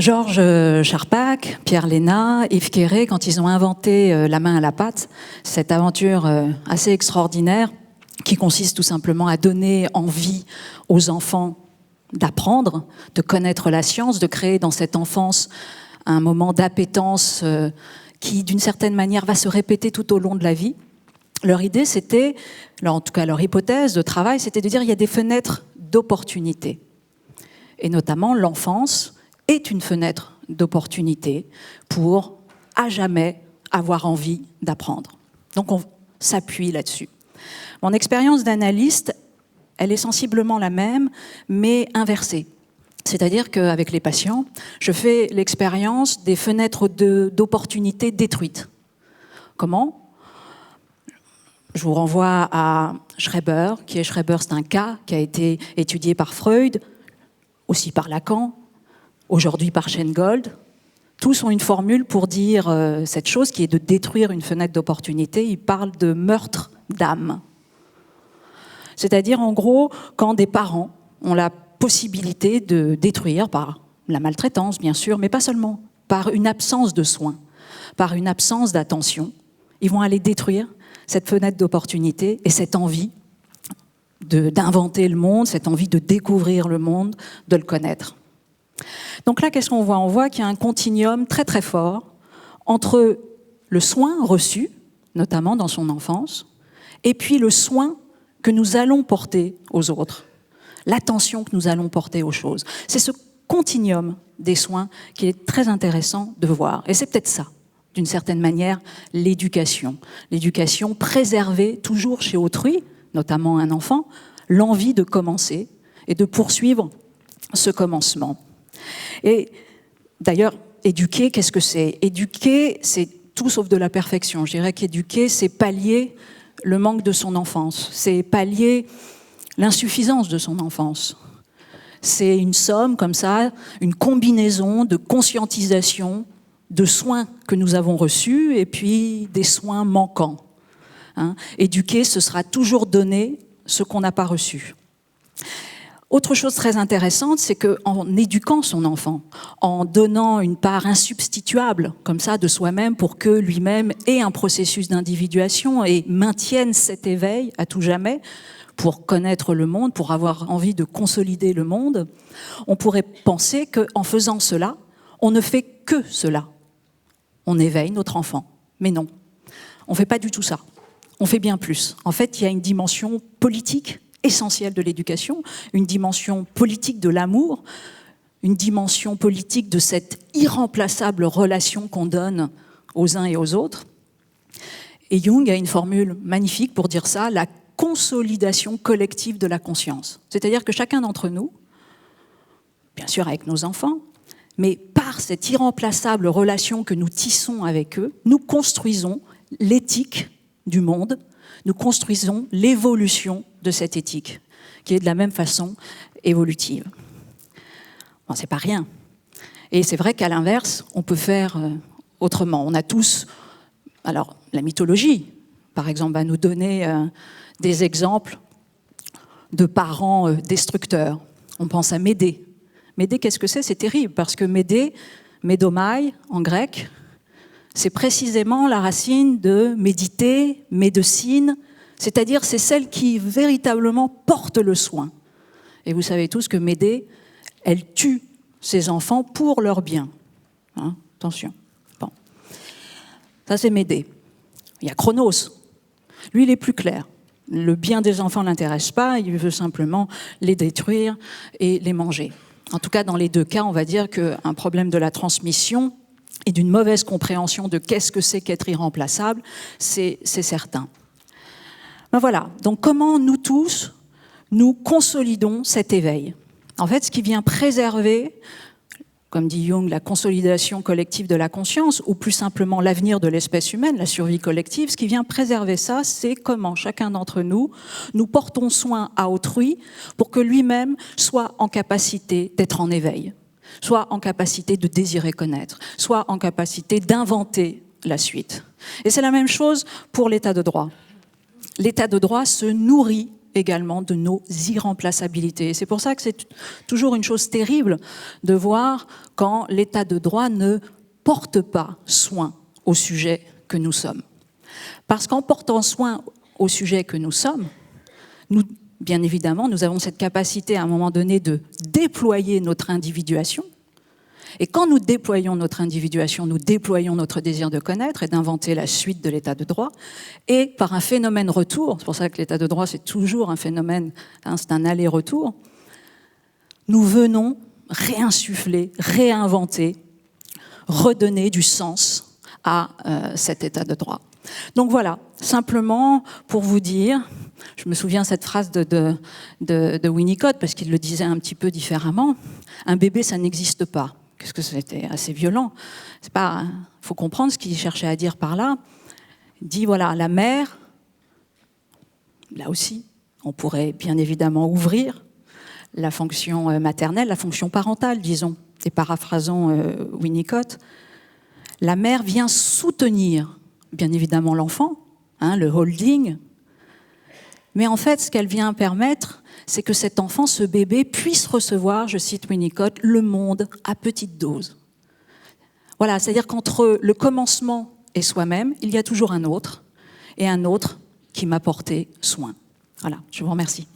Georges Charpak, Pierre Léna, Yves Quéré, quand ils ont inventé la main à la pâte, cette aventure assez extraordinaire qui consiste tout simplement à donner envie aux enfants d'apprendre, de connaître la science, de créer dans cette enfance un moment d'appétence qui, d'une certaine manière, va se répéter tout au long de la vie. Leur idée, c'était, en tout cas leur hypothèse de travail, c'était de dire qu'il y a des fenêtres d'opportunité. Et notamment, l'enfance est une fenêtre d'opportunité pour, à jamais, avoir envie d'apprendre. Donc, on s'appuie là-dessus. Mon expérience d'analyste, elle est sensiblement la même, mais inversée. C'est-à-dire qu'avec les patients, je fais l'expérience des fenêtres d'opportunité détruites. Comment ? Je vous renvoie à Schreber. Qui est Schreber ? C'est un cas qui a été étudié par Freud, aussi par Lacan, aujourd'hui par Schoengold. Tous ont une formule pour dire cette chose qui est de détruire une fenêtre d'opportunité. Ils parlent de meurtre d'âme. C'est-à-dire, en gros, quand des parents ont la possibilité de détruire, par la maltraitance, bien sûr, mais pas seulement, par une absence de soins, par une absence d'attention, ils vont aller détruire cette fenêtre d'opportunité et cette envie d'inventer le monde, cette envie de découvrir le monde, de le connaître. Donc là, qu'est-ce qu'on voit ? On voit qu'il y a un continuum très très fort entre le soin reçu, notamment dans son enfance, et puis le soin que nous allons porter aux autres, l'attention que nous allons porter aux choses. C'est ce continuum des soins qui est très intéressant de voir. Et c'est peut-être ça, d'une certaine manière, l'éducation. L'éducation préservée toujours chez autrui, notamment un enfant, l'envie de commencer et de poursuivre ce commencement. Et d'ailleurs, éduquer, qu'est-ce que c'est ? Éduquer, c'est tout sauf de la perfection. Je dirais qu'éduquer, c'est pallier le manque de son enfance, c'est pallier l'insuffisance de son enfance. C'est une somme comme ça, une combinaison de conscientisation, de soins que nous avons reçus et puis des soins manquants. Éduquer, ce sera toujours donner ce qu'on n'a pas reçu. Autre chose très intéressante, c'est qu'en éduquant son enfant, en donnant une part insubstituable, comme ça, de soi-même, pour que lui-même ait un processus d'individuation et maintienne cet éveil à tout jamais, pour connaître le monde, pour avoir envie de consolider le monde, on pourrait penser qu'en faisant cela, on ne fait que cela. On éveille notre enfant. Mais non, on ne fait pas du tout ça. On fait bien plus. En fait, il y a une dimension politique essentielle de l'éducation, une dimension politique de l'amour, une dimension politique de cette irremplaçable relation qu'on donne aux uns et aux autres. Et Jung a une formule magnifique pour dire ça, la consolidation collective de la conscience. C'est-à-dire que chacun d'entre nous, bien sûr avec nos enfants, mais par cette irremplaçable relation que nous tissons avec eux, nous construisons l'éthique du monde, nous construisons l'évolution de cette éthique, qui est de la même façon évolutive. Bon, c'est pas rien. Et c'est vrai qu'à l'inverse, on peut faire autrement. On a tous... Alors, la mythologie, par exemple, va nous donner des exemples de parents destructeurs. On pense à Médée. Médée, qu'est-ce que c'est ? C'est terrible, parce que Médée, médomai, en grec, c'est précisément la racine de méditer, médecine, c'est-à-dire c'est celle qui véritablement porte le soin. Et vous savez tous que Médée, elle tue ses enfants pour leur bien. Attention. Bon. Ça, c'est Médée. Il y a Chronos. Lui, il est plus clair. Le bien des enfants ne l'intéresse pas, il veut simplement les détruire et les manger. En tout cas, dans les deux cas, on va dire qu'un problème de la transmission et d'une mauvaise compréhension de qu'est-ce que c'est qu'être irremplaçable, c'est certain. Ben voilà, donc comment nous tous, nous consolidons cet éveil ? En fait, ce qui vient préserver, comme dit Jung, la consolidation collective de la conscience, ou plus simplement l'avenir de l'espèce humaine, la survie collective, ce qui vient préserver ça, c'est comment chacun d'entre nous, nous portons soin à autrui pour que lui-même soit en capacité d'être en éveil, soit en capacité de désirer connaître, soit en capacité d'inventer la suite. Et c'est la même chose pour l'état de droit. L'état de droit se nourrit également de nos irremplaçabilités. C'est pour ça que c'est toujours une chose terrible de voir quand l'état de droit ne porte pas soin au sujet que nous sommes. Parce qu'en portant soin au sujet que nous sommes, nous, bien évidemment, nous avons cette capacité à un moment donné de déployer notre individuation. Et quand nous déployons notre individuation, nous déployons notre désir de connaître et d'inventer la suite de l'état de droit. Et par un phénomène retour, c'est pour ça que l'état de droit, c'est toujours un phénomène, c'est un aller-retour, nous venons réinsuffler, réinventer, redonner du sens à cet état de droit. Donc voilà, simplement pour vous dire, je me souviens cette phrase de Winnicott, parce qu'il le disait un petit peu différemment, un bébé, ça n'existe pas. Parce que c'était assez violent. C'est pas, faut comprendre ce qu'il cherchait à dire par là. Il dit, voilà, la mère, là aussi, on pourrait bien évidemment ouvrir la fonction maternelle, la fonction parentale, disons, et paraphrasons Winnicott. La mère vient soutenir, bien évidemment, l'enfant, le holding, mais en fait, ce qu'elle vient permettre, c'est que cet enfant, ce bébé, puisse recevoir, je cite Winnicott, le monde à petite dose. Voilà, c'est-à-dire qu'entre le commencement et soi-même, il y a toujours un autre, et un autre qui m'a porté soin. Voilà, je vous remercie.